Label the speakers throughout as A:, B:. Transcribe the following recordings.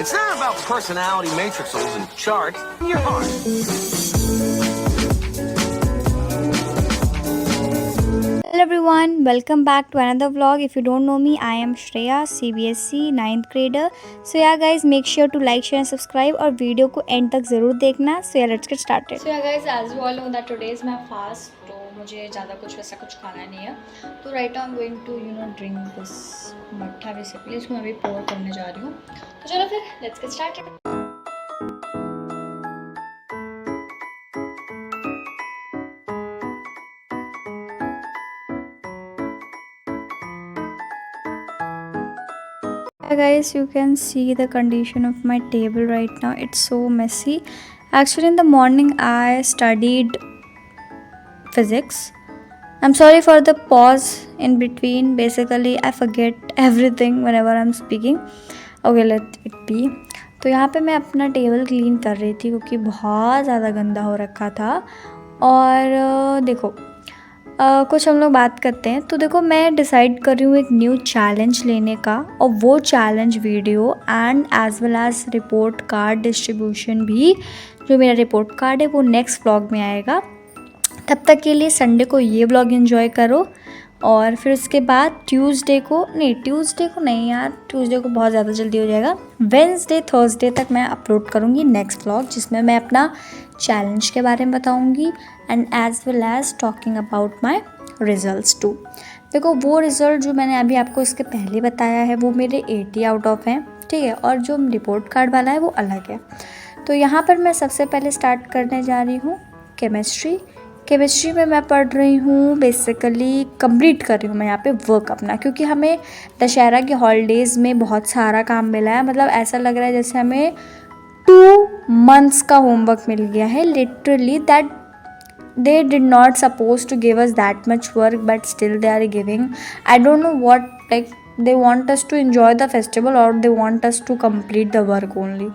A: It's not about personality matrices and charts. Your heart.
B: Hello everyone, welcome back to another vlog. If you don't know me, I am Shreya, CBSE 9th grader. So yeah guys, make sure to like, share and subscribe और video को and तक ज़रूर देखना. So yeah, let's get started. So yeah guys, as you all know that today is my fast, तो मुझे ज़्यादा कुछ वैसा कुछ खाना नहीं है. तो right now I'm going to drink this मट्ठा basically. इसको मैं अभी pour करने जा रही हूँ. तो चलो फिर let's get started. Guys, you can see the condition of my table right now. It's so messy. Actually in the morning I studied physics. I'm sorry for the pause in between. Basically I forget everything whenever I'm speaking. Okay, let it be. तो यहाँ पे मैं अपना table clean कर रही थी क्योंकि बहुत ज़्यादा गंदा हो रखा था. और देखो कुछ हम लोग बात करते हैं. तो देखो मैं डिसाइड कर रही हूँ एक न्यू चैलेंज लेने का, और वो challenge video and as well as report card distribution भी, जो मेरा रिपोर्ट कार्ड है वो नेक्स्ट व्लॉग में आएगा. तब तक के लिए संडे को ये व्लॉग एंजॉय करो, और फिर उसके बाद ट्यूसडे को नहीं यार, ट्यूसडे को बहुत ज़्यादा जल्दी हो जाएगा. वेडनेसडे थर्सडे तक मैं अपलोड करूँगी नेक्स्ट व्लॉग, जिसमें मैं अपना चैलेंज के बारे में बताऊँगी and as well as talking about my results too. देखो वो रिज़ल्ट जो मैंने अभी आपको इसके पहले बताया है वो मेरे 80 आउट ऑफ हैं, ठीक है, और जो रिपोर्ट कार्ड वाला है वो अलग है. तो यहाँ पर मैं सबसे पहले स्टार्ट करने जा रही हूँ केमिस्ट्री में मैं पढ़ रही हूँ. बेसिकली कंप्लीट कर रही हूँ मैं यहाँ पे वर्क अपना, क्योंकि हमें दशहरा के हॉलीडेज़ में बहुत सारा काम मिला है. मतलब ऐसा लग रहा है जैसे हमें 2 months का होमवर्क मिल गया है. Literally that they did not supposed to give us that much work, but still they are giving. I don't know what, like they want us to enjoy the festival or they want us to complete the work only.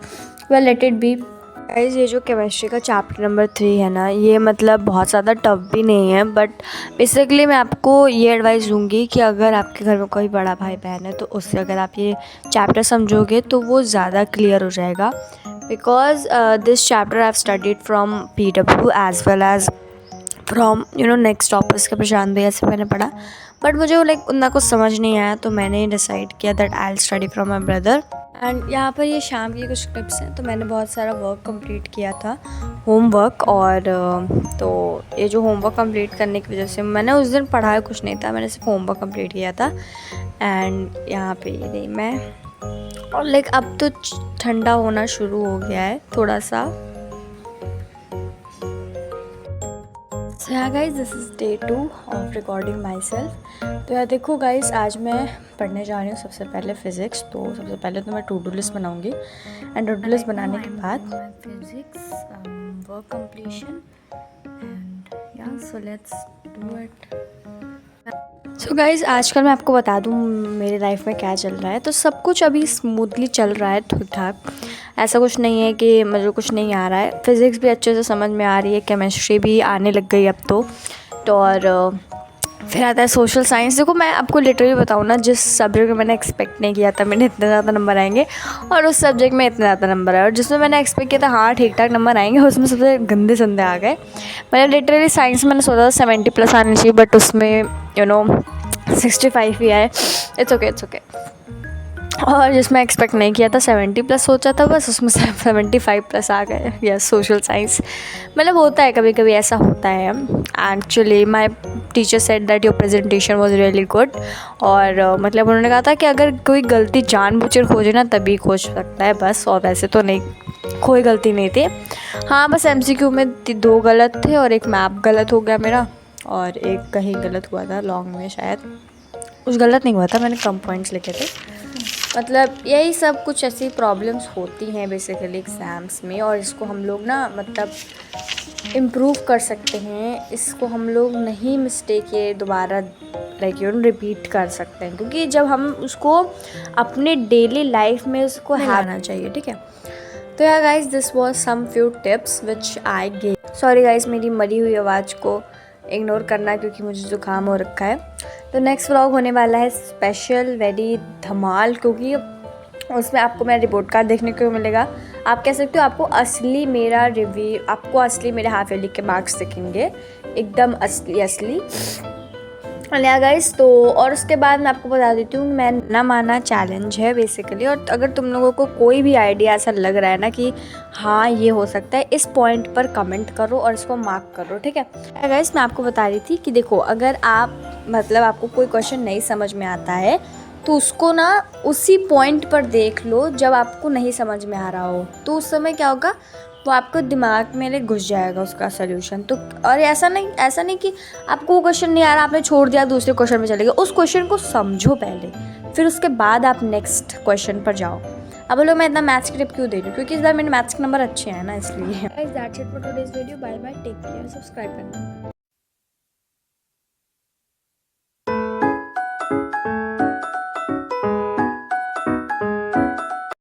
B: Well, let it be. Guys, ये जो chemistry का chapter number 3 है ना, ये मतलब बहुत ज़्यादा tough भी नहीं है, बट बेसिकली मैं आपको ये एडवाइस दूंगी कि अगर आपके घर में कोई बड़ा भाई बहन है तो उससे अगर आप ये चैप्टर समझोगे तो वो ज़्यादा क्लियर हो जाएगा. Because this chapter I have studied from PW as well as from next toppers के प्रशांत भैया से मैंने पढ़ा, बट मुझे उतना कुछ समझ नहीं आया. तो मैंने डिसाइड किया that I will study from my brother. And यहाँ पर ये शाम की कुछ क्लिप्स हैं. तो मैंने बहुत सारा वर्क कंप्लीट किया था, होमवर्क. और तो ये जो होमवर्क कंप्लीट करने की वजह से मैंने उस दिन पढ़ाया कुछ नहीं था, मैंने सिर्फ होमवर्क कंप्लीट किया था. एंड यहाँ पे ये नहीं मैं, और अब तो ठंडा होना शुरू हो गया है थोड़ा सा. So yeah guys, this is day 2 of recording myself. तो यार देखो गाइस, आज मैं पढ़ने जा रही हूँ सबसे पहले फ़िज़िक्स. तो सबसे पहले तो मैं टू डू लिस्ट बनाऊँगी, एंड टू डू लिस्ट बनाने के बाद फिज़िक्स वर्क कंप्लीशन एंड या so let's do it. So guys, आजकल मैं आपको बता दूँ मेरी लाइफ में क्या चल रहा है. तो सब कुछ अभी स्मूथली चल रहा है, ठीक ठाक. ऐसा कुछ नहीं है कि मुझे कुछ नहीं आ रहा है. फ़िज़िक्स भी अच्छे से समझ में आ रही है, केमिस्ट्री भी आने लग गई अब तो. और फिर आता है सोशल साइंस. देखो मैं आपको लिटरली बताऊँ ना, जिस सब्जेक्ट में मैंने एक्सपेक्ट नहीं किया था मैंने इतने ज़्यादा नंबर आएंगे, और उस सब्जेक्ट में इतने ज़्यादा नंबर आए, और जिसमें मैंने एक्सपेक्ट किया था हाँ ठीक ठाक नंबर आएंगे, उसमें सबसे गंदे संदे आ गए. मैंने लिटरली साइंस में मैंने सोचा था 70+ आने चाहिए, बट उसमें 65 ही आए. It's okay. और जिसमें एक्सपेक्ट नहीं किया था 70+ सोचा था, बस उसमें 75+ आ गए. Yes, social science. मतलब होता है, कभी कभी ऐसा होता है. Actually my teacher said that your presentation was really good. और मतलब उन्होंने कहा था कि अगर कोई गलती जानबूझकर खोजे ना तभी खोज सकता है बस, और वैसे तो नहीं, कोई गलती नहीं थी. हाँ बस MCQ में 2 गलत थे, और एक मैप गलत हो गया मेरा, और एक कहीं गलत हुआ था लॉन्ग में शायद. कुछ गलत नहीं हुआ था, मैंने कम पॉइंट्स लिखे थे. मतलब यही सब कुछ ऐसी प्रॉब्लम्स होती हैं बेसिकली एग्ज़ाम्स में, और इसको हम लोग ना मतलब इम्प्रूव कर सकते हैं. इसको हम लोग नहीं मिस्टेक ये दोबारा रिपीट कर सकते हैं, क्योंकि जब हम उसको अपने डेली लाइफ में उसको लाना चाहिए, ठीक है. तो यार guys, this was some few tips which I gave. Sorry guys, मेरी मरी हुई आवाज़ को इग्नोर करना क्योंकि मुझे ज़ुकाम हो रखा है. तो नेक्स्ट व्लॉग होने वाला है स्पेशल, वेरी धमाल, क्योंकि उसमें आपको मेरा रिपोर्ट कार्ड देखने को मिलेगा। आप कह सकते हो आपको असली मेरा रिव्यू, आपको असली मेरे हाफ ईयरली के मार्क्स दिखेंगे, एकदम असली लिया गाइस। तो और उसके बाद मैं आपको बता देती हूँ, मैं ना माना चैलेंज है बेसिकली। और अगर तुम लोगों को कोई भी आइडिया ऐसा लग रहा है ना कि हाँ ये हो सकता है, इस पॉइंट पर कमेंट करो और इसको मार्क करो, ठीक है गाइस। मैं आपको बता रही थी कि देखो, अगर आप मतलब आपको कोई क्वेश्चन नहीं समझ में आता है तो उसको ना उसी पॉइंट पर देख लो जब आपको नहीं समझ में आ रहा हो, तो उस समय क्या होगा, वो आपको दिमाग में घुस जाएगा उसका सोल्यूशन। तो और ऐसा नहीं कि आपको वो क्वेश्चन नहीं आ रहा, आपने छोड़ दिया, दूसरे क्वेश्चन में चले गए। उस क्वेश्चन को समझो पहले, फिर उसके बाद आप नेक्स्ट क्वेश्चन पर जाओ। अब लोग मैं इतना मैथ्स की टिप क्यों दे रही हूँ, क्योंकि इस बार मेरे मैथ्स के नंबर अच्छे हैं ना, इसलिए। Guys that's it for today's video. Bye bye, take care, subscribe करना।